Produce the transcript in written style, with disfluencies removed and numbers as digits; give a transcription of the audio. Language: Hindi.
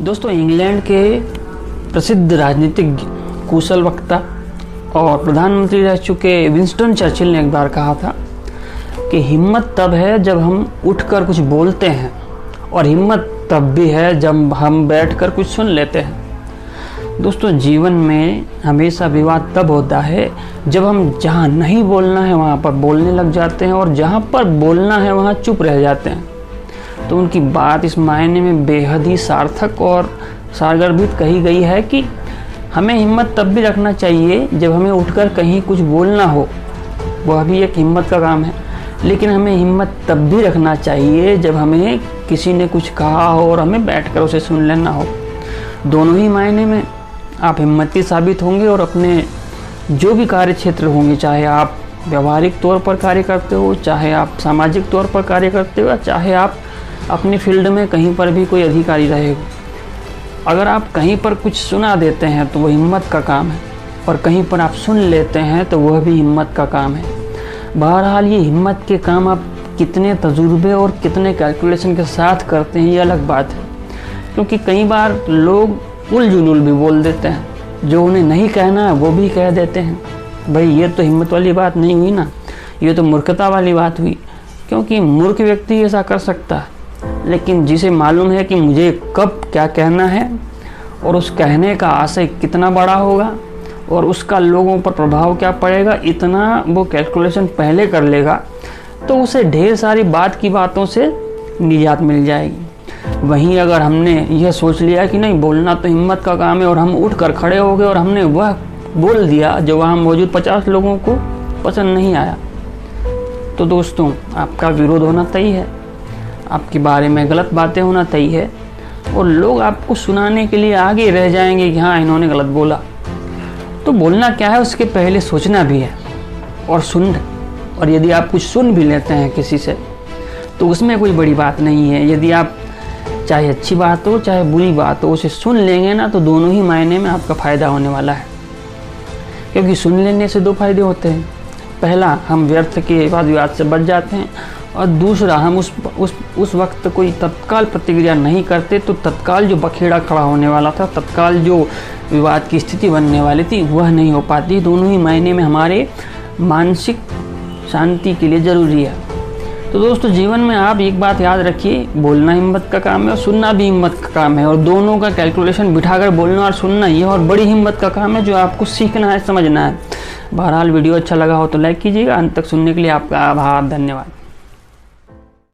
दोस्तों, इंग्लैंड के प्रसिद्ध राजनीतिज्ञ, कुशल वक्ता और प्रधानमंत्री रह चुके विंस्टन चर्चिल ने एक बार कहा था कि हिम्मत तब है जब हम उठकर कुछ बोलते हैं और हिम्मत तब भी है जब हम बैठकर कुछ सुन लेते हैं। दोस्तों, जीवन में हमेशा विवाद तब होता है जब हम जहाँ नहीं बोलना है वहाँ पर बोलने लग जाते हैं और जहाँ पर बोलना है वहाँ चुप रह जाते हैं। तो उनकी बात इस मायने में बेहद ही सार्थक और सारगर्भित कही गई है कि हमें हिम्मत तब भी रखना चाहिए जब हमें उठकर कहीं कुछ बोलना हो, वह भी एक हिम्मत का काम है। लेकिन हमें हिम्मत तब भी रखना चाहिए जब हमें किसी ने कुछ कहा हो और हमें बैठकर उसे सुन लेना हो। दोनों ही मायने में आप हिम्मती साबित होंगे और अपने जो भी कार्य क्षेत्र होंगे, चाहे आप व्यवहारिक तौर पर कार्य करते हो, चाहे आप सामाजिक तौर पर कार्य करते हो, चाहे आप अपनी फील्ड में कहीं पर भी कोई अधिकारी रहे हो, अगर आप कहीं पर कुछ सुना देते हैं तो वह हिम्मत का काम है और कहीं पर आप सुन लेते हैं तो वह भी हिम्मत का काम है। बहरहाल ये हिम्मत के काम आप कितने तजुर्बे और कितने कैलकुलेशन के साथ करते हैं ये अलग बात है, क्योंकि कई बार लोग उल जुलूल भी बोल देते हैं, जो उन्हें नहीं कहना है वो भी कह देते हैं। भाई, ये तो हिम्मत वाली बात नहीं हुई ना, ये तो मूर्खता वाली बात हुई, क्योंकि मूर्ख व्यक्ति ऐसा कर सकता है, लेकिन जिसे मालूम है कि मुझे कब क्या कहना है और उस कहने का आशय कितना बड़ा होगा और उसका लोगों पर प्रभाव क्या पड़ेगा, इतना वो कैलकुलेशन पहले कर लेगा, तो उसे ढेर सारी बातों से निजात मिल जाएगी। वहीं अगर हमने यह सोच लिया कि नहीं, बोलना तो हिम्मत का काम है और हम उठकर खड़े हो गए और हमने वह बोल दिया जो वहाँ मौजूद 50 लोगों को पसंद नहीं आया, तो दोस्तों आपका विरोध होना तय है, आपके बारे में गलत बातें होना तय है और लोग आपको सुनाने के लिए आगे रह जाएंगे कि हाँ, इन्होंने गलत बोला। तो बोलना क्या है, उसके पहले सोचना भी है और यदि आप कुछ सुन भी लेते हैं किसी से तो उसमें कोई बड़ी बात नहीं है। यदि आप चाहे अच्छी बात हो चाहे बुरी बात हो उसे सुन लेंगे ना, तो दोनों ही मायने में आपका फ़ायदा होने वाला है, क्योंकि सुन लेने से दो फायदे होते हैं। पहला, हम व्यर्थ के वाद विवाद से बच जाते हैं और दूसरा, हम उस वक्त कोई तत्काल प्रतिक्रिया नहीं करते तो तत्काल जो बखेड़ा खड़ा होने वाला था, तत्काल जो विवाद की स्थिति बनने वाली थी, वह नहीं हो पाती। दोनों ही मायने में हमारे मानसिक शांति के लिए ज़रूरी है। तो दोस्तों, जीवन में आप एक बात याद रखिए, बोलना हिम्मत का काम है और सुनना भी हिम्मत का काम है, और दोनों का कैलकुलेशन बिठाकर बोलना और सुनना यह और बड़ी हिम्मत का काम है जो आपको सीखना है, समझना है। बहरहाल वीडियो अच्छा लगा हो तो लाइक कीजिएगा। अंत तक सुनने के लिए आपका आभार, धन्यवाद।